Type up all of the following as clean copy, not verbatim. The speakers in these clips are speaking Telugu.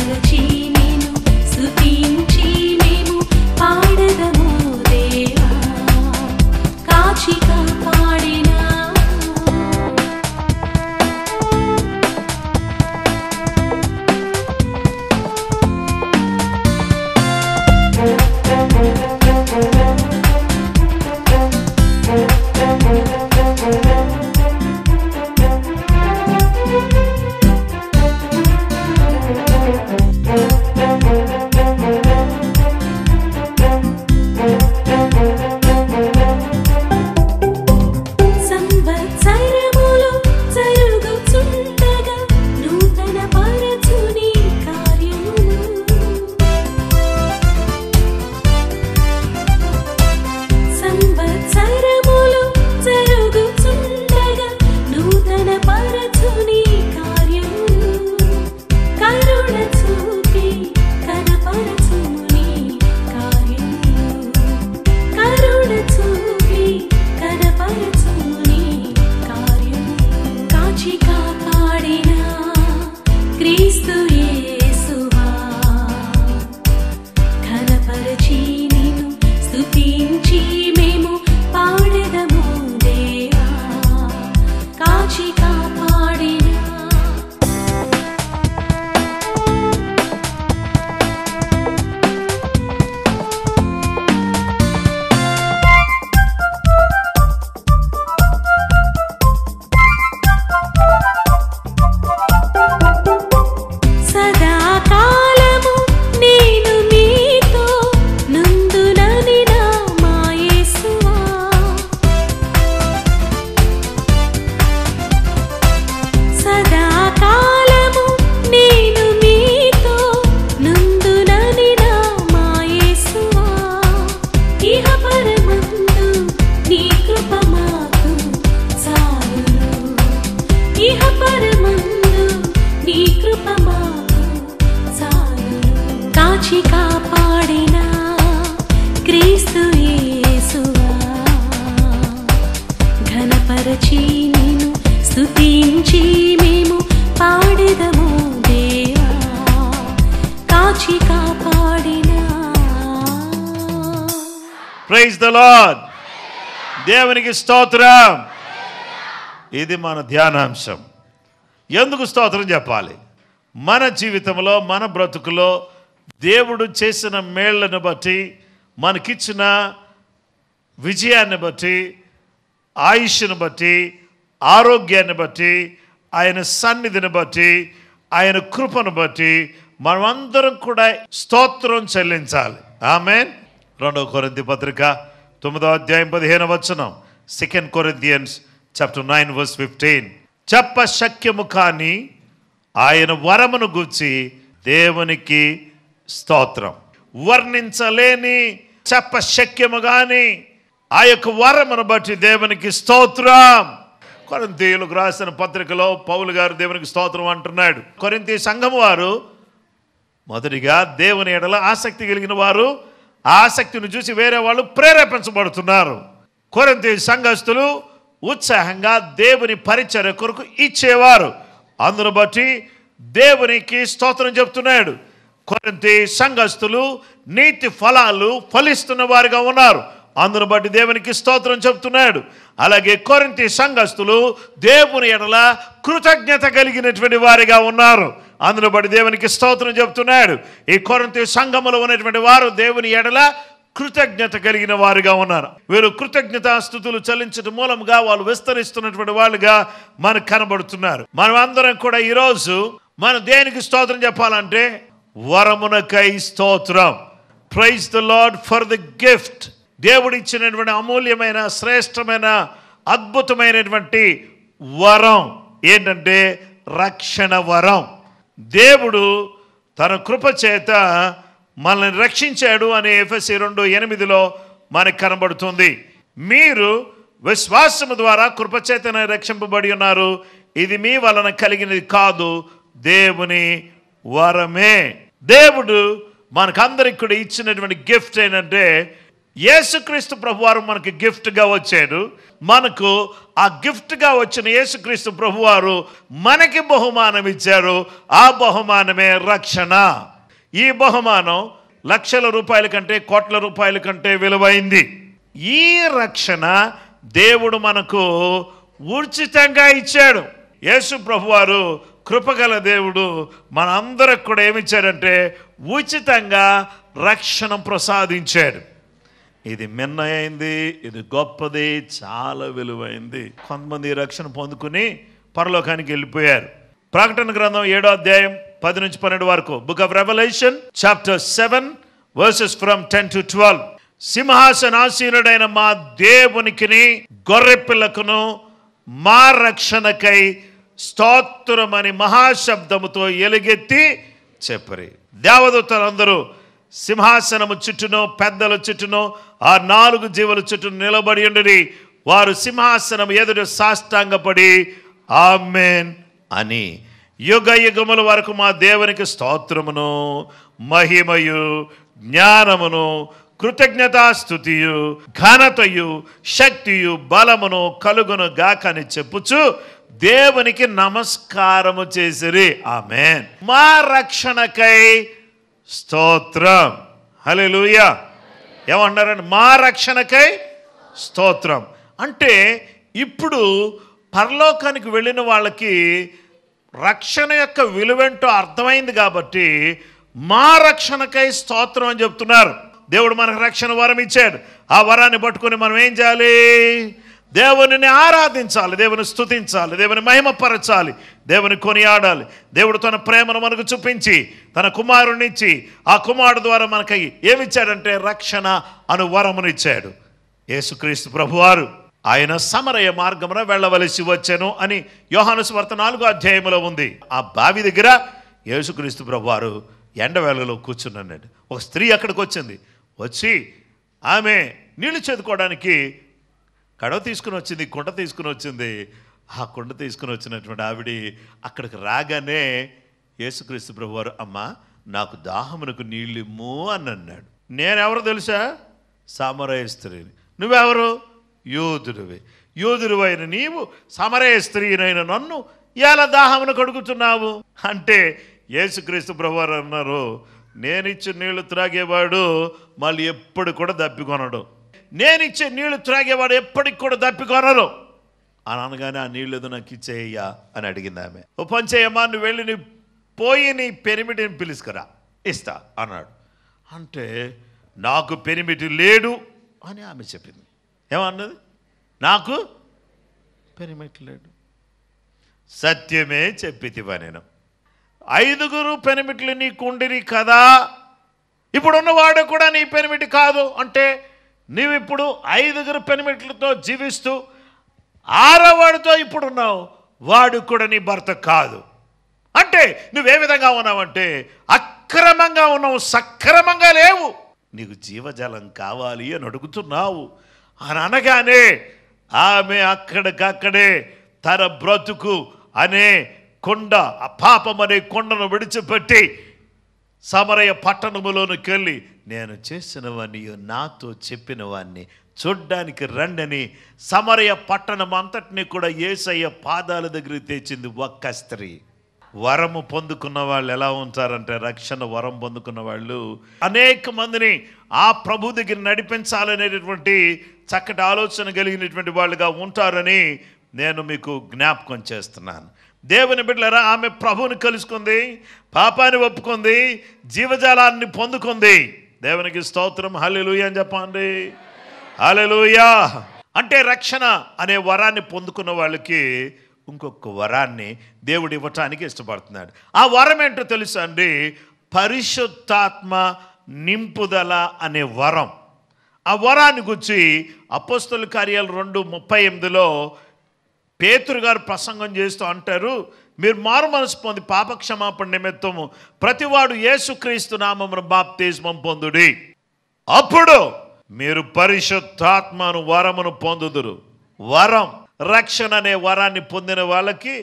ఘనపరచి నిన్ను స్తుతించి మేము పాడెదము దేవా కాచి కాపాడిన సంవత్సరములు జరుగుచుండగా నూతన పరచుని కార్యములు సంవత్సరములు జరుగుచుండగా నూతన పరచుని కార్యములు కరుణ చూపి కనపరచుని కార్యములు కరుణ చూపి కనపరచుని కార్యములు కాచి కాపాడిన క్రీస్తు యేసువా ఘనపరచి నిన్ను స్తుతించి మేము పాడెదము దేవా కాచి కాపాడిన సదాకాలము నేను మీతో నుందునని నా మా యేసువా సదాకాలము నేను మీతో నుందునని నా మా యేసువా ఇహ పరమందు నీ కృప మాకు చాలును ఇహ పరమందు నీ కృప మాకు చాలును కాచి కాపాడిన క్రీస్తు యేసువా ఘనపరచి నిన్ను స్తుతించి మేము పాడెదము దేవా కాచి కాపాడిన ప్రైజ్ ద లార్డ్. దేవునికి స్తోత్రం. ఇది మన ధ్యానాంశం. ఎందుకు స్తోత్రం చెప్పాలి? మన జీవితంలో మన బ్రతుకులో దేవుడు చేసిన మేళ్లను బట్టి, మనకిచ్చిన విజయాన్ని బట్టి, ఆయుష్ను బట్టి, ఆరోగ్యాన్ని బట్టి, ఆయన సన్నిధిని బట్టి, ఆయన కృపను బట్టి మనమందరం కూడా స్తోత్రం చెల్లించాలి. ఆమేన్. 2 కొరింథీ పత్రిక 9వ అధ్యాయం 15వ వచనం. 2 Corinthians chapter 9 verse 15. చెప్ప శక్యము కాని ఆయన వరమును గూర్చి దేవునికి స్తోత్రం. వర్ణించలేని చెప్ప శక్యము గాని ఆ యొక్క వరమును బట్టి దేవునికి స్తోత్రం. కొరింథీయులకు రాసిన పత్రికలో పౌలు గారు దేవునికి స్తోత్రం అంటున్నాడు. కొరింథీ సంఘం వారు మొదటిగా దేవుని ఎడల ఆసక్తి కలిగిన వారు, ఆ ఆసక్తిని చూసి వేరే వాళ్ళు ప్రేరేపించబడుతున్నారు. కొరింథీ సంఘస్థులు ఉత్సాహంగా దేవుని పరిచర్య కొరకు ఇచ్చేవారు. అందును బట్టి దేవునికి స్తోత్రం చెప్తున్నాడు. కొరింథీ సంఘస్థులు నీతి ఫలాలు ఫలిస్తున్న వారిగా ఉన్నారు. అందును బట్టి దేవునికి స్తోత్రం చెప్తున్నాడు. అలాగే కొరింథీ సంఘస్థులు దేవుని ఎడల కృతజ్ఞత కలిగినటువంటి వారిగా ఉన్నారు. అందును బట్టి దేవునికి స్తోత్రం చెప్తున్నాడు. ఈ కొరింథీ సంఘములో ఉన్నటువంటి వారు దేవుని ఎడల కృతజ్ఞత కలిగిన వారుగా ఉన్నారు. వీరు కృతజ్ఞతాస్తుతులు చెల్లించడం మూలంగా వాళ్ళు విస్తరిస్తున్నటువంటి వాళ్ళుగా మనకు కనబడుతున్నారు. మనం అందరం కూడా ఈరోజు మనం దేనికి స్తోత్రం చెప్పాలంటే వరమునకై స్తోత్రం. Praise the lord for the gift. దేవుడు ఇచ్చినటువంటి అమూల్యమైన, శ్రేష్టమైన, అద్భుతమైనటువంటి వరం ఏంటంటే రక్షణ వరం. దేవుడు తన కృప చేత మనల్ని రక్షించాడు అని ఎఫెసీ 2:8 మనకు కనబడుతుంది. మీరు విశ్వాసము ద్వారా కృపచేతనే రక్షింపబడి ఉన్నారు. ఇది మీ వలన కలిగినది కాదు, దేవుని వరమే. దేవుడు మనకందరికి కూడా ఇచ్చినటువంటి గిఫ్ట్ ఏంటంటే యేసుక్రీస్తు ప్రభువారు మనకి గిఫ్ట్గా వచ్చాడు. మనకు ఆ గిఫ్ట్గా వచ్చిన యేసుక్రీస్తు ప్రభువారు మనకి బహుమానం ఇచ్చారు. ఆ బహుమానమే రక్షణ. ఈ బహుమానం లక్షల రూపాయల కంటే, కోట్ల రూపాయల కంటే విలువైంది. ఈ రక్షణ దేవుడు మనకు ఉచితంగా ఇచ్చాడు. యేసు ప్రభువారు కృపగల దేవుడు మనందరికి కూడా ఏమిచ్చాడంటే ఉచితంగా రక్షణ ప్రసాదించాడు. ఇది మిన్నయింది, ఇది గొప్పది, చాలా విలువైంది. కొంతమంది రక్షణ పొందుకుని పరలోకానికి వెళ్ళిపోయారు. ప్రకటన గ్రంథం 7వ అధ్యాయం 10 నుంచి 12 వరకు, book of Revelation chapter 7 versus from 10 to 12. సింహాసనాసీనుడైన మా దేవునికిని గొర్రె పిల్లకును మా రక్షణకై స్తోత్రమని మహాశబ్దముతో ఎలుగెత్తి చెప్పరి. దేవదూతలందరూ సింహాసనము చుట్టూను, పెద్దల చుట్టూను, ఆ 4 జీవుల చుట్టూ నిలబడి ఉండి వారు సింహాసనం ఎదుట సాష్టాంగపడి ఆమేన్ అని యుగ యుగముల వరకు మా దేవునికి స్తోత్రమును, మహిమయు, జ్ఞానమును, కృతజ్ఞతాస్తుతియు, ఘనతయు, శక్తియు, బలమును కలుగును గాకని చెప్పుచు దేవునికి నమస్కారము చేసిరి. ఆమేన్. మా రక్షణకై స్తోత్రం. హల్లెలూయా. ఏమన్నారండి? మా రక్షణకై స్తోత్రం. అంటే ఇప్పుడు పరలోకానికి వెళ్ళిన వాళ్ళకి రక్షణ యొక్క విలువేంటో అర్థమైంది కాబట్టి మా రక్షణకై స్తోత్రం అని చెప్తున్నారు. దేవుడు మనకు రక్షణ వరం ఇచ్చాడు. ఆ వరాన్ని పట్టుకొని మనం ఏం చేయాలి? దేవునిని ఆరాధించాలి, దేవుని స్తుతించాలి, దేవుని మహిమపరచాలి, దేవుని కొనియాడాలి. దేవుడు తన ప్రేమను మనకు చూపించి తన కుమారునిచ్చి ఆ కుమారుడు ద్వారా మనకి ఏమిచ్చాడంటే రక్షణ అను వరమునిచ్చాడు. యేసుక్రీస్తు ప్రభువారు ఆయన సమరయ మార్గమున వెళ్ళవలసి వచ్చెను అని యోహాను సువార్త 4వ అధ్యాయంలో ఉంది. ఆ బావి దగ్గర యేసుక్రీస్తు ప్రభువారు ఎండవేళలో కూర్చున్నాడు. ఒక స్త్రీ అక్కడికి వచ్చింది. వచ్చి ఆమె నీళ్లు చేదుకోవడానికి కడవ తీసుకుని వచ్చింది, కుండ తీసుకుని వచ్చింది. ఆ కుండ తీసుకుని వచ్చినటువంటి ఆవిడ అక్కడికి రాగానే యేసుక్రీస్తు ప్రభువారు, అమ్మా నాకు దాహమునకు నీళ్ళు ఇమ్ము అని అన్నాడు. నేనెవరు తెలుసా? సమరయ స్త్రీని. నువ్వెవరు? యోధుడివి. యోధుడు అయిన నీవు సమరయ స్త్రీనైన నన్ను ఎలా దాహమునకు అడుగుతున్నావు అంటే యేసుక్రీస్తు ప్రభువారు అన్నారు, నేనిచ్చే నీళ్లు త్రాగేవాడు మళ్ళీ ఎప్పుడు కూడా దప్పికొనడు. నేనిచ్చే నీళ్లు త్రాగేవాడు ఎప్పటికి కూడా దప్పికొనరు అని అనగానే, ఆ నీళ్ళు ఏదో నాకు ఇచ్చేయ్యా అని అడిగింది ఆమె. ఓ పని చేయమ్మా, నువ్వు వెళ్ళి నీ పోయి నీ పెనిమిటిని పిలుసుకురా, ఇస్తా అన్నాడు. అంటే నాకు పెనిమిటి లేడు అని ఆమె చెప్పింది. ఏమన్నది? నాకు పెనిమిటి లేడు. సత్యమే చెప్పితివా నేను. 5 పెనిమిట్లు నీకుండిరి కదా, ఇప్పుడున్నవాడు కూడా నీ పెనిమిటి కాదు అంటే నీవిప్పుడు 5 పెనిమిట్లతో జీవిస్తూ 6వాడితో ఇప్పుడున్నావు, వాడు కూడా నీ భర్త కాదు. అంటే నువ్వే విధంగా ఉన్నావంటే అక్రమంగా ఉన్నావు, సక్రమంగా లేవు. నీకు జీవజలం కావాలి అని అడుగుతున్నావు అని అనగానే ఆమె అక్కడికక్కడే తన బ్రతుకు అనే కొండ, ఆ పాపం అనే కొండను విడిచిపెట్టి సమరయ పట్టణములోనికి వెళ్ళి నేను చేసినవన్నీ నాతో చెప్పినవాన్ని చూడ్డానికి రండని సమరయ పట్టణం అంతటినీ కూడా యేసయ్య పాదాల దగ్గరికి తెచ్చింది ఒక్క స్త్రీ. వరము పొందుకున్న వాళ్ళు ఎలా ఉంటారంటే, రక్షణ వరం పొందుకున్న వాళ్ళు అనేక మందిని ఆ ప్రభు దగ్గర నడిపించాలనేటటువంటి చక్కటి ఆలోచన కలిగినటువంటి వాళ్ళుగా ఉంటారని నేను మీకు జ్ఞాపకం చేస్తున్నాను. దేవుని బిడ్డలారా, ఆమె ప్రభువుని కలుసుకుంది, పాపాన్ని ఒప్పుకుంది, జీవజాలాన్ని పొందుకుంది. దేవునికి స్తోత్రం. హల్లెలూయా అని చెప్పండి. హల్లెలూయా. అంటే రక్షణ అనే వరాన్ని పొందుకున్న వాళ్ళకి ఇంకొక వరాన్ని దేవుడు ఇవ్వటానికి ఇష్టపడుతున్నాడు. ఆ వరం ఏంటో తెలుసా అండి? పరిశుద్ధాత్మ నింపుదల అనే వరం. ఆ వరాన్ని గురించి అపోస్తలుల కార్యాలు 2:38లో పేతురు గారు ప్రసంగం చేస్తూ అంటారు, మీరు మారు మనసు పొంది పాపక్షమాపణ నిమిత్తము ప్రతివాడు యేసుక్రీస్తు నామమున బాప్తిస్మం పొందుడి, అప్పుడు మీరు పరిశుద్ధాత్మను వరమును పొందుదురు. వరం, రక్షణ అనే వరాన్ని పొందిన వాళ్ళకి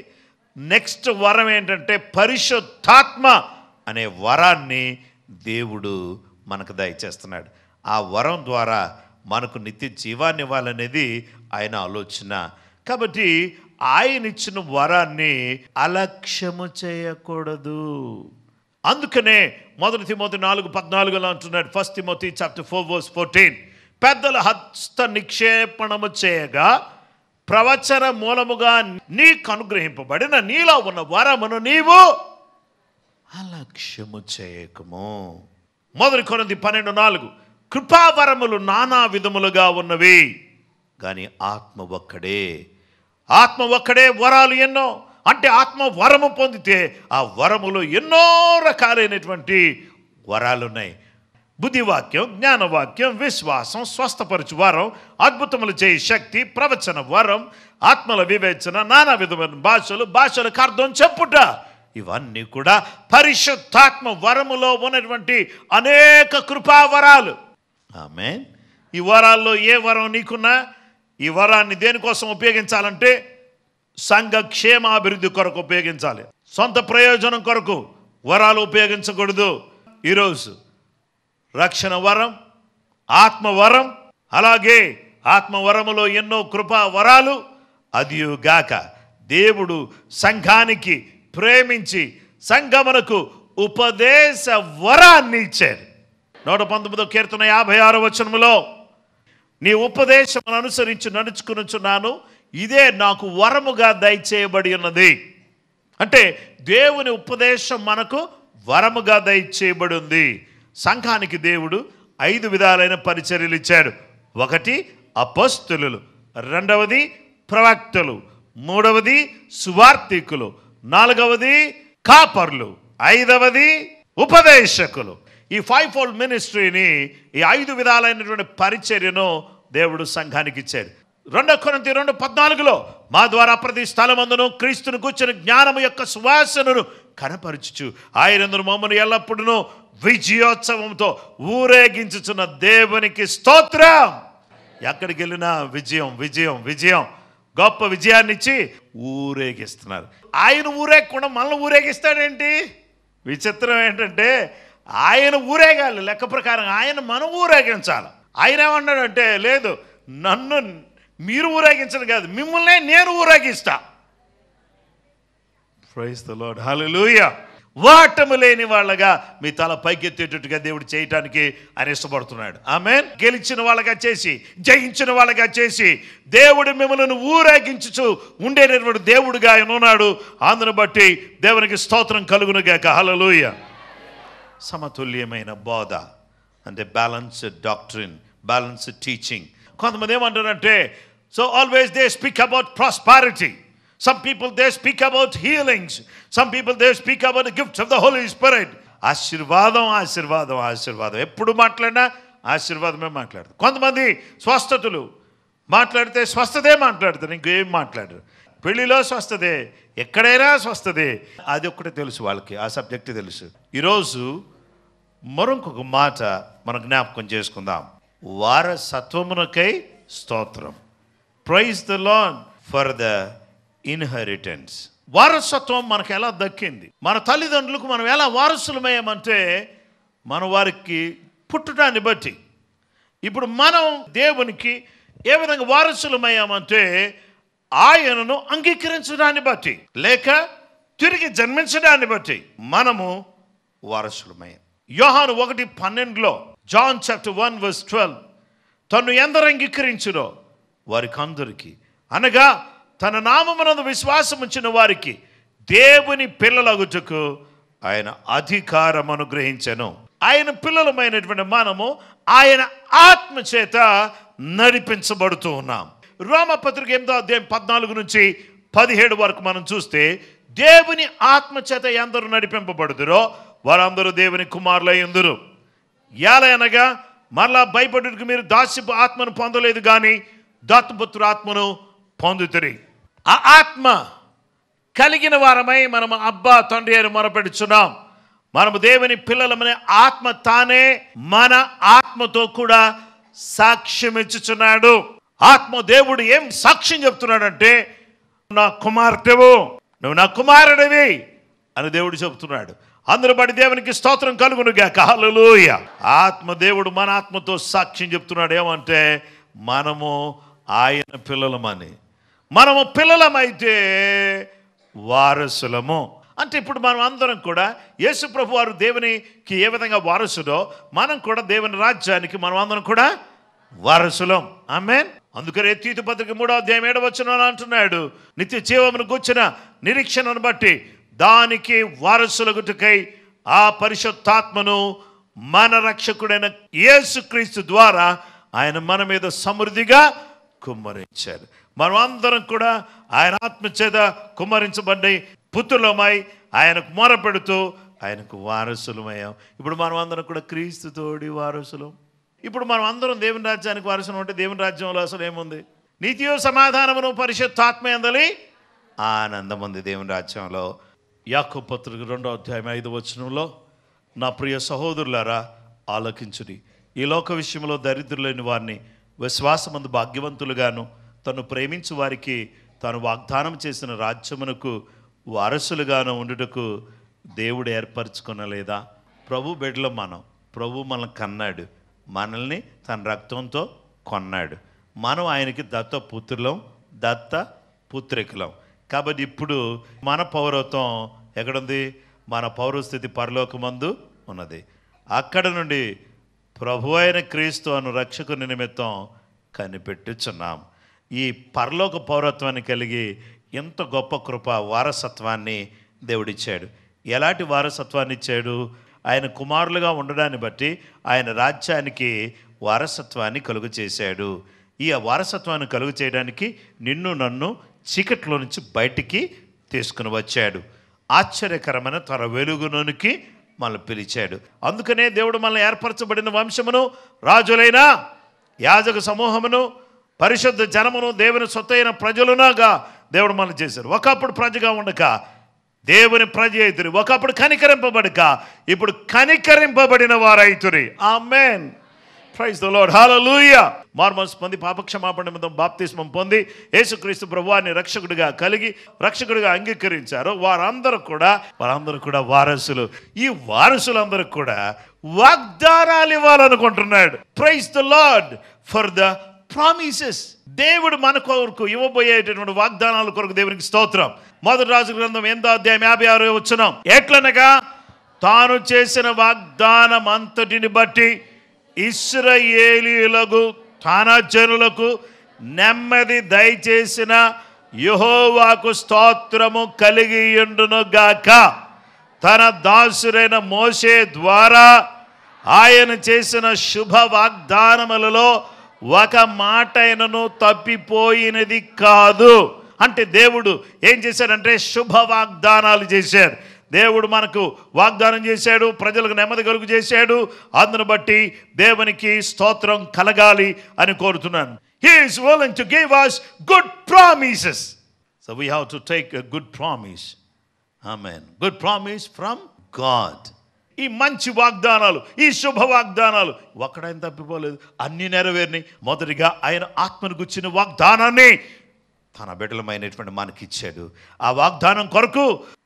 నెక్స్ట్ వరం ఏంటంటే పరిశుద్ధాత్మ అనే వరాన్ని దేవుడు మనకు దయచేస్తున్నాడు. ఆ వరం ద్వారా మనకు నిత్య జీవాన్ని ఇవ్వాలనేది ఆయన ఆలోచన. కాబట్టి ఆయన ఇచ్చిన వరాన్ని అలక్ష్యము చేయకూడదు. అందుకనే 1 తిమోతి 4:14 అంటున్నాడు. 1 తిమోతి చాప్టర్ 4:14 పెద్దల హస్త నిక్షేపణము చేయగా ప్రవచన మూలముగా నీకు అనుగ్రహింపబడిన నీలో ఉన్న వరమును నీవు అలక్ష్యము చేయకము. 1 కొరింథీ 12:4 కృపావరములు నానా విధములుగా ఉన్నవి కానీ ఆత్మ ఒక్కడే. ఆత్మ ఒక్కడే, వరాలు ఎన్నో. అంటే ఆత్మ వరము పొందితే ఆ వరములు ఎన్నో రకాలైనటువంటి వరాలు ఉన్నాయి. బుద్ధివాక్యం, జ్ఞానవాక్యం, విశ్వాసం, స్వస్థపరచు వరం, అద్భుతములు చేయ శక్తి, ప్రవచన వరం, ఆత్మల వివేచన, నానా విధమైన భాషలకు అర్థం చెప్పుట, ఇవన్నీ కూడా పరిశుద్ధాత్మ వరములో ఉన్నటువంటి అనేక కృపావరాలు. ఆమేన్. ఈ వరాల్లో ఏ వరం నీకున్నా ఈ వరాన్ని దేనికోసం ఉపయోగించాలంటే సంఘ క్షేమాభివృద్ధి కొరకు ఉపయోగించాలి. సొంత ప్రయోజనం కొరకు వరాలు ఉపయోగించకూడదు. ఈరోజు రక్షణ వరం, ఆత్మవరం, అలాగే ఆత్మవరములో ఎన్నో కృపా వరాలు. అదియుగాక దేవుడు సంఘానికి ప్రేమించి సంఘమునకు ఉపదేశ వరాన్ని ఇచ్చాడు. 119వ కీర్తన 56వ వచనములో నీ ఉపదేశమును అనుసరించి నడుచుకునుచున్నాను, ఇదే నాకు వరముగా దయచేయబడి ఉన్నది. అంటే దేవుని ఉపదేశం మనకు వరముగా దయచేయబడి ఉంది. సంఘానికి దేవుడు 5 విధాలైన పరిచర్యలు ఇచ్చాడు. 1 అపోస్తలులు, 2వది ప్రవక్తలు, 3వది సువార్తికులు, 4వది కాపర్లు, 5వది ఉపదేశకులు. ఈ 5-fold మినిస్ట్రీని, ఈ 5 విధాలైనటువంటి పరిచర్యను దేవుడు సంఘానికి ఇచ్చాడు. 2 కొరింథీ 2:14 మా ద్వారా ప్రతి స్థలమందును క్రీస్తును కూర్చుని జ్ఞానము యొక్క సువాసనను కనపరచుచు ఆయనందును మమ్మల్ని ఎల్లప్పుడూ విజయోత్సవంతో ఊరేగించుచున్న దేవునికి స్తోత్రం. ఎక్కడికి వెళ్ళినా విజయం విజయం విజయం, గొప్ప విజయాన్ని ఇచ్చి ఊరేగిస్తున్నారు. ఆయన ఊరేగకుండా మనల్ని ఊరేగిస్తాడేంటి? విచిత్రం ఏంటంటే ఆయన ఊరేగాలి, లెక్క ప్రకారం ఆయన మనం ఊరేగించాలి. ఆయన ఏమన్నాడంటే లేదు, నన్ను మీరు ఊరేగించడం కాదు, మిమ్మల్ని నేను ఊరేగిస్తా. ప్రైజ్ ది లార్డ్, హల్లెలూయా. వాటము లేని వాళ్ళగా మీ తల పైకెత్తేటట్టుగా దేవుడు చేయటానికి ఆయన ఇష్టపడుతున్నాడు. ఆమేన్. గెలిచిన వాళ్ళగా చేసి, జయించిన వాళ్ళగా చేసి దేవుడు మిమ్మల్ని ఊరేగించుచు ఉండేటటువంటి దేవుడుగా ఆయన ఉన్నాడు. అందును బట్టి దేవునికి స్తోత్రం కలుగునుగాక. హల్లెలూయా. సమతుల్యమైన బోధ అంటే బ్యాలెన్స్డ్ డాక్ట్రిన్, బ్యాలెన్స్డ్ టీచింగ్. కొంతమంది ఏమంటారంటే, so always they speak about prosperity. Some people they speak about healings. Some people they speak about the gifts of the Holy Spirit. ఆశీర్వాదం ఆశీర్వాదం ఆశీర్వాదం, ఎప్పుడు మాట్లాడినా ఆశీర్వాదమే మాట్లాడతారు. కొంతమంది స్వస్థతలు మాట్లాడితే స్వస్థతే మాట్లాడతారు, ఇంకేం మాట్లాడరు. పెళ్లిలో స్వస్థతే, ఎక్కడైనా స్వస్థతే. అది ఒక్కటే తెలుసు వాళ్ళకి, ఆ సబ్జెక్ట్ తెలుసు. ఈరోజు మరొక మాట మనం జ్ఞాపకం చేసుకుందాం. వారసత్వమునకై స్తోత్రం. Praise the lord for the inheritance. వారసత్వం మనకు ఎలా దక్కింది? మన తల్లిదండ్రులకు మనం ఎలా వారసులమయ్యామంటే మన వారికి పుట్టడాన్ని బట్టి. ఇప్పుడు మనం దేవునికి ఏ విధంగా వారసులమయ్యామంటే ఆయనను అంగీకరించడాన్ని బట్టి, లేక తిరిగి జన్మించడాన్ని బట్టి మనము వారసులమయ్యాం. యోహాను 1:12 జాన్ చాప్టర్ 1:12 తను ఎందరు అంగీకరించునో వారికి అందరికీ, అనగా తన నామమునందు విశ్వాసం ఉంచిన వారికి దేవుని పిల్లలగుటకు ఆయన అధికారం అనుగ్రహించెను. ఆయన పిల్లలమైనటువంటి మనము ఆయన ఆత్మ చేత నడిపించబడుతూ ఉన్నాం. రోమపత్రిక 8:14-17 వరకు మనం చూస్తే దేవుని ఆత్మ చేత ఎందరూ నడిపింపబడుదురో వారందరూ దేవుని కుమారులై ఉందురు. ఏలయనగా మరలా భయపడుటకు మీరు దాస్యపు ఆత్మను పొందలేదు కానీ దత్తపుత్ర ఆత్మను పొందుతురి. ఆ ఆత్మ కలిగిన వారమై మనము అబ్బా తండ్రి అని మొరపెడుచున్నాం. మనము దేవుని పిల్లలమనే ఆత్మ తానే మన ఆత్మతో కూడా సాక్ష్యం ఇచ్చుచున్నాడు. ఆత్మ దేవుడు ఏం సాక్ష్యం చెప్తున్నాడంటే, నా కుమార్తెవు, నువ్వు నా కుమారుడివి అని దేవుడు చెప్తున్నాడు. అందరూ బట్టి దేవునికి స్తోత్రం కలుగునుగాక. హల్లెలూయా. ఆత్మదేవుడు మన ఆత్మతో సాక్ష్యం చెప్తున్నాడు. ఏమంటే మనము ఆయన పిల్లలమని. మనము పిల్లలమైతే వారసులము. అంటే ఇప్పుడు మనం అందరం కూడా యేసు ప్రభు వారు దేవునికి ఏ విధంగా వారసుడో మనం కూడా దేవుని రాజ్యానికి మనం అందరం కూడా వారసులం. ఆమేన్. అందుకనే తీతు పత్రిక 3వ అధ్యాయం 7వ వచనం అంటున్నాడు, నిత్య జీవమును గూర్చిన నిరీక్షణను బట్టి దానికి వారసులగుటకై ఆ పరిశుద్ధాత్మను మన రక్షకుడైన యేసుక్రీస్తు ద్వారా ఆయన మన మీద సమృద్ధిగా కుమ్మరించారు. మనం అందరం కూడా ఆయన ఆత్మ చేత కుమ్మరించబడి పుత్రులమై ఆయనకు మొరపెడుతూ ఆయనకు వారసులమయ్యాం. ఇప్పుడు మనం అందరం కూడా క్రీస్తుతోడి వారసులం. ఇప్పుడు మనం అందరం దేవుని రాజ్యానికి వారసులం. అంటే దేవుని రాజ్యంలో అసలు ఏముంది? నీతియో సమాధానమును పరిశుద్ధాత్మ యందలి ఆనందం ఉంది దేవుని రాజ్యంలో. యాకోబు పత్రిక 2వ అధ్యాయం 5వ వచనంలో, నా ప్రియ సహోదరులారా ఆలకించుడి, ఈ లోక విషయంలో దరిద్రులైన వారిని విశ్వాసమందు భాగ్యవంతులుగాను తను ప్రేమించు వారికి తాను వాగ్దానం చేసిన రాజ్యమునకు వారసులుగాను ఉండుటకు దేవుడు ఏర్పరచుకొనలేదా? ప్రభు బిడ్డలో మనం, ప్రభు మనల్ని కన్నాడు, మనల్ని తన రక్తంతో కొన్నాడు. మనం ఆయనకి దత్త పుత్రులం, దత్త పుత్రికలం. కాబట్టి ఇప్పుడు మన పౌరత్వం ఎక్కడుంది? మన పౌరస్థితి పరలోకమందు ఉన్నది. అక్కడ నుండి ప్రభు అయిన క్రీస్తు అను రక్షకుని నిమిత్తం కనిపెట్టుచున్నాం. ఈ పరలోక పౌరత్వాన్ని కలిగి ఎంత గొప్ప కృప, వారసత్వాన్ని దేవుడిచ్చాడు. ఎలాంటి వారసత్వాన్ని ఇచ్చాడు? ఆయన కుమారులుగా ఉండడాన్ని బట్టి ఆయన రాజ్యానికి వారసత్వాన్ని కలుగు చేశాడు. ఈ వారసత్వాన్ని కలుగు చేయడానికి నిన్ను నన్ను చీకట్లో నుంచి బయటికి తీసుకుని వచ్చాడు. ఆశ్చర్యకరమైన తన వెలుగులోనికి మనల్ని పిలిచాడు. అందుకనే దేవుడు మనల్ని ఏర్పరచబడిన వంశమును, రాజులైన యాజక సమూహమును, పరిశుద్ధ జనమును, దేవుని సొత్తైన ప్రజలునాగా దేవుడు మనల్ని చేశారు. ఒకప్పుడు ప్రజగా ఉండక దేవుని ప్రజ అయితురి, ఒకప్పుడు కనికరింపబడక ఇప్పుడు కనికరింపబడిన వారైతురి. Amen. Praise the lord. Hallelujah. మార్మోన్స్ పొంది పాపక్షమాపణ నిమిత్తం బాప్తిస్మం పొంది యేసుక్రీస్తు ప్రభువాన్ని రక్షకుడిగా కలిగి రక్షకుడిగా అంగీకరించారు. వారందరూ కూడా వారసులు. ఈ వారసులందరూ కూడా వాగ్దానాలు ఇవ్వాలనుకుంటున్నాడు. Praise the lord for the promises. దేవుడు మన కొరకు ఇవ్వబోయేటటువంటి వాగ్దానాల కొరకు దేవునికి స్తోత్రం. మొదటి రాజుల గ్రంథం 8వ అధ్యాయం 56వ వచనం, ఎట్లనగా తాను చేసిన వాగ్దానం అంతటిని బట్టి ఇశ్రాయేలీయులకు తన జనులకు నెమ్మది దయచేసిన యెహోవాకు స్తోత్రము కలిగియుండును గాక. తన దాసురైన మోషే ద్వారా ఆయన చేసిన శుభ వాగ్దానములలో ఒక మాట అయినను తప్పిపోయినది కాదు. అంటే దేవుడు ఏం చేశాడంటే శుభ వాగ్దానాలు చేశాడు. దేవుడు మనకు వాగ్దానం చేశాడు, ప్రజలకు నెమ్మది కలుగు చేశాడు. అందును బట్టి దేవునికి స్తోత్రం కలగాలి అని కోరుతున్నాను. He is willing to give us good promises. So we have to take a good promise. Amen. Good promise from God. ఈ మంచి వాగ్దానాలు, ఈ శుభ వాగ్దానాలు ఒక్కడైనా తప్పిపోలేదు, అన్ని నెరవేరినాయి. మొదటిగా ఆయన ఆత్మను గుర్చిన వాగ్దానాన్ని తన బిడ్డలమైనటువంటి మనకిచ్చాడు. ఆ వాగ్దానం కొరకు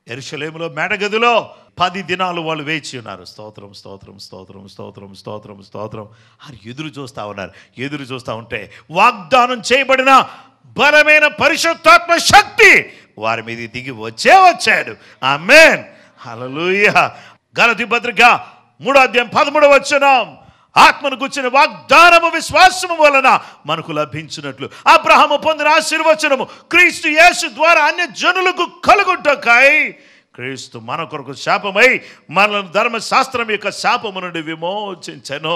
యెరూషలేములో మేడగదిలో 10 దినాలు వాళ్ళు వేచి ఉన్నారు. స్తోత్రం స్తోత్రం స్తోత్రం స్తోత్రం స్తోత్రం స్తోత్రం అని ఎదురు చూస్తూ ఉన్నారు. ఎదురు చూస్తూ ఉంటే వాగ్దానం చేయబడిన బలమైన పరిశుద్ధాత్మ శక్తి వారి మీద దిగి వచ్చాడు. ఆమేన్. హల్లెలూయా. గలతీ పత్రిక 3వ అధ్యాయం 13వ వచనం, ఆత్మను గుర్చిన వాగ్దానము విశ్వాసము వలన మనకు లభించినట్లు అబ్రహాము పొందిన ఆశీర్వచనము క్రీస్తు యేసు ద్వారా అన్య జనులకు కలుగుటకై క్రీస్తు మన కొరకు శాపమై మనల్ని ధర్మశాస్త్రం యొక్క శాపము నుండి విమోచించెను.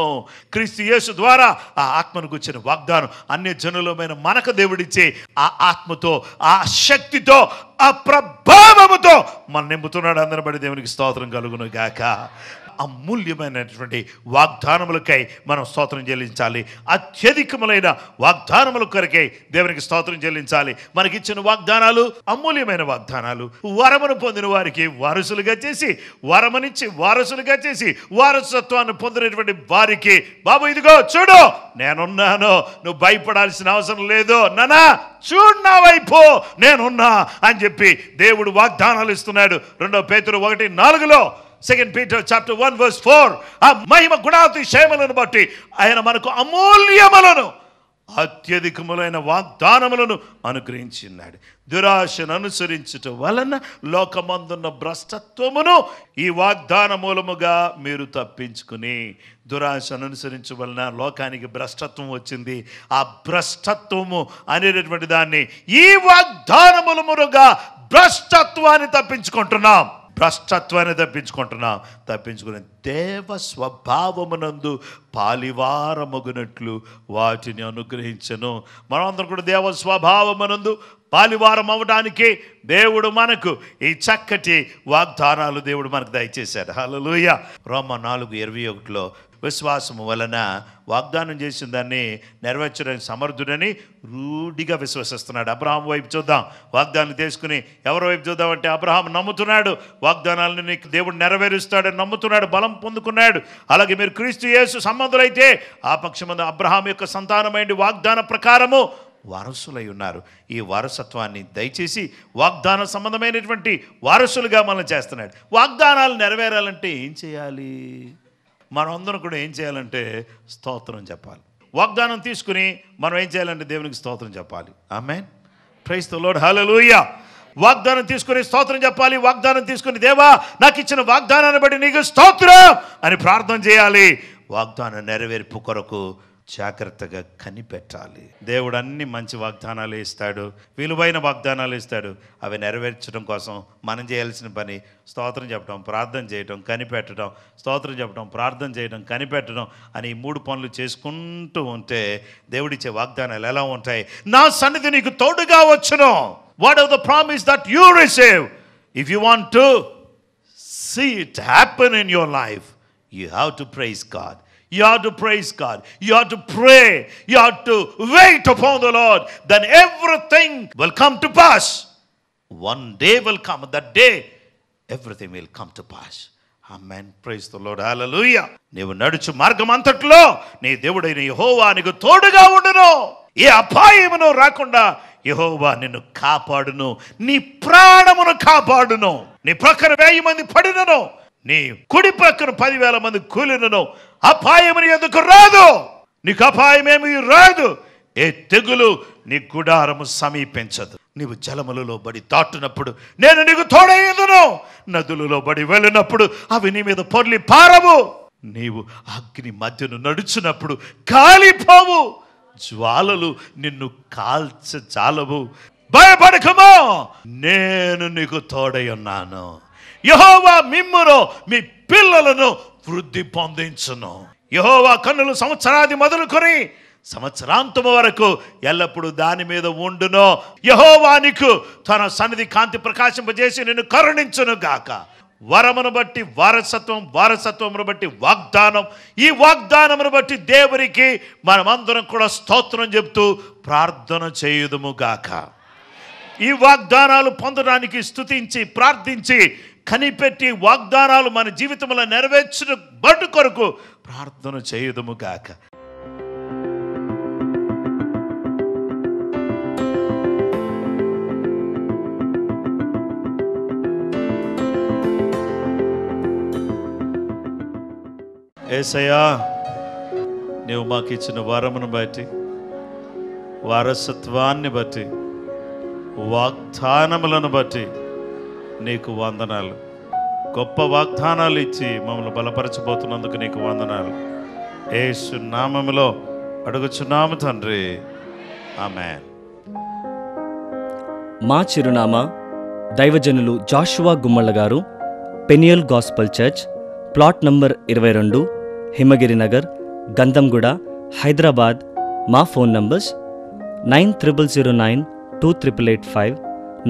క్రీస్తు యేసు ద్వారా ఆ ఆత్మను గుర్చిన వాగ్దానం అన్య జనులమైన మనకు దేవుడిచ్చే ఆ ఆత్మతో, ఆ శక్తితో, ఆ ప్రభావముతో మన నింపుతున్నాడు. అందరి బట్టి దేవునికి స్తోత్రం కలుగును గాక. అమూల్యమైనటువంటి వాగ్దానములకై మనం స్తోత్రం చెల్లించాలి. అత్యధికములైన వాగ్దానముల కొరకై దేవునికి స్తోత్రం చెల్లించాలి. మనకిచ్చిన వాగ్దానాలు అమూల్యమైన వాగ్దానాలు. వరమును పొందిన వారికి వారసులుగా చేసి, వరమునిచ్చి వారసులుగా చేసి, వారసత్వాన్ని పొందినటువంటి వారికి బాబు ఇదిగో చూడు నేనున్నాను, నువ్వు భయపడాల్సిన అవసరం లేదు, నానా చూడు నా వైపు నేనున్నా అని చెప్పి దేవుడు వాగ్దానాలు ఇస్తున్నాడు. 2 పేతురు 1:4 2 Peter chapter 1 verse 4, ఆ మహిమ గుణాతిశయములను బట్టి ఆయన మనకు అమూల్యములను అత్యధికములైన వాగ్దానములను అనుగ్రహించినాడు. దురాశను అనుసరించుట వలన లోకమందున్న భ్రష్టత్వమును ఈ వాగ్దాన మూలముగా మీరు తప్పించుకుని, దురాశను అనుసరించు వలన లోకానికి భ్రష్టత్వం వచ్చింది. ఆ భ్రష్టత్వము అనేటటువంటి దాన్ని ఈ వాగ్దాన మూలముగా భ్రష్టత్వాన్ని తప్పించుకుంటున్నాం. తప్పించుకుని దేవ స్వభావమునందు పాలివారమగునట్లు వాటిని అనుగ్రహించను. మనమందరం కూడా దేవ స్వభావమునందు పాలివారం అవ్వడానికి దేవుడు మనకు ఈ చక్కటి వాగ్దానాలు దేవుడు మనకు దయచేశాడు. హల్లెలూయా. రోమా 4:21 విశ్వాసము వలన వాగ్దానం చేసిన దాన్ని నెరవేర్చడానికి సమర్థుడని రూఢిగా విశ్వసిస్తున్నాడు. అబ్రహాం వైపు చూద్దాం. వాగ్దానం తీసుకుని ఎవరి వైపు చూద్దామంటే అబ్రహాం నమ్ముతున్నాడు, వాగ్దానాలను నీకు దేవుడు నెరవేరుస్తాడని నమ్ముతున్నాడు, బలం పొందుకున్నాడు. అలాగే మీరు క్రీస్తు యేసు సంబంధులైతే ఆ పక్షమందు అబ్రహాం యొక్క సంతానమైన వాగ్దాన ప్రకారము వారసులై ఉన్నారు. ఈ వారసత్వాన్ని దయచేసి వాగ్దాన సంబంధమైనటువంటి వారసులుగా మనం చేస్తున్నాడు. వాగ్దానాలు నెరవేరాలంటే ఏం చేయాలి? మనం అందరం కూడా ఏం చేయాలంటే స్తోత్రం చెప్పాలి. వాగ్దానం తీసుకుని మనం ఏం చేయాలంటే దేవునికి స్తోత్రం చెప్పాలి. Amen. Praise the lord. Hallelujah. వాగ్దానం తీసుకుని స్తోత్రం చెప్పాలి. వాగ్దానం తీసుకుని దేవా నాకు ఇచ్చిన వాగ్దానాన్ని బట్టి నీకు స్తోత్రం అని ప్రార్థన చేయాలి. వాగ్దానం నెరవేర్పు కొరకు జాగ్రత్తగా కనిపెట్టాలి. దేవుడు అన్ని మంచి వాగ్దానాలు ఇస్తాడు, విలువైన వాగ్దానాలు ఇస్తాడు. అవి నెరవేర్చడం కోసం మనం చేయాల్సిన పని స్తోత్రం చెప్పడం, ప్రార్థన చేయడం, కనిపెట్టడం, స్తోత్రం చెప్పడం, ప్రార్థన చేయడం, కనిపెట్టడం అని ఈ 3 పనులు చేసుకుంటూ ఉంటే దేవుడిచ్చే వాగ్దానాలు ఎలా ఉంటాయి? నా సన్నిధి నీకు తోడుగా వచ్చును. What are the promise that you receive? If you want to see it happen in your life, you have to praise God. You have to praise God. You have to pray. You have to wait upon the Lord. Then everything will come to pass. One day will come. That day, everything will come to pass. Amen. Praise the Lord. Hallelujah. నీవు నడుచు మార్గం అంతట్లో నీ దేవుడైన యెహోవా నీకు తోడుగా ఉండును. ఏ అపాయమును రాకుండా యెహోవా నిన్ను కాపాడును. నీ ప్రాణమును కాపాడును. నీ ప్రక్కన 1000 మంది పడినను, నీ కుడి ప్రక్కన 10,000 మంది కూలినను అపాయముని ఎందుకు రాదు. నీకు అపాయమేమి రాదు. ఏ తెగులు నీ గుడారము సమీపించదు. నీవు జలములలో బడి దాటునప్పుడు నేను నీకు తోడయ్యుదును. నదులలో బడి వెళ్ళినప్పుడు అవి నీ మీద పొర్లి పారవు. నీవు అగ్ని మధ్యను నడుచున్నప్పుడు కాలిపోవు. జ్వాలలు నిన్ను కాల్చజాలవు. భయపడకమో, నేను నీకు తోడై ఉన్నాను. యెహోవా మిమ్మును మీ పిల్లలను వృద్ధి పొందించును. యెహోవా కన్నులు సంవత్సరాది మొదలుకొని సంవత్సరాంతము వరకు ఎల్లప్పుడూ దాని మీద ఉండును. యెహోవా నీకు తన సన్నిధి కాంతి ప్రకాశింపజేసి నిన్ను కరుణించును గాక. వరమును బట్టి వారసత్వం, వారసత్వమును బట్టి వాగ్దానం, ఈ వాగ్దానమును బట్టి దేవునికి మనమందరం కూడా స్తోత్రం చెప్తూ ప్రార్థన చేయుదుము గాక. ఈ వాగ్దానాలు పొందడానికి స్తుతించి ప్రార్థించి కనిపెట్టి వాగ్దానాలు మన జీవితంలో నెరవేర్చిన బట్టు కొరకు ప్రార్థన చేయుదుము గాక. యేసయ్యా, నీవు మాకు ఇచ్చిన వరమును బట్టి, వారసత్వాన్ని బట్టి, వాగ్దానములను బట్టి నీకు వందనాలు. గొప్ప వాగ్దానాలు ఇచ్చి మమ్మల్ని బలపరచబోతున్నందుకు నీకు వందనాలు. యేసు నామములో అడుగుచున్నాము తండ్రి. ఆమేన్. మా చిరునామా దైవజనులు జాషువా గుమ్మళ్ళ గారు, Peniel gospel church, plot number 22, హిమగిరి నగర్, గంధంగూడ, హైదరాబాద్. మా ఫోన్ నంబర్స్ 9009-2885,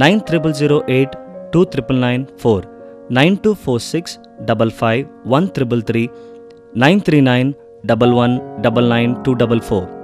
9008-2994, 9246551333, 93911999244.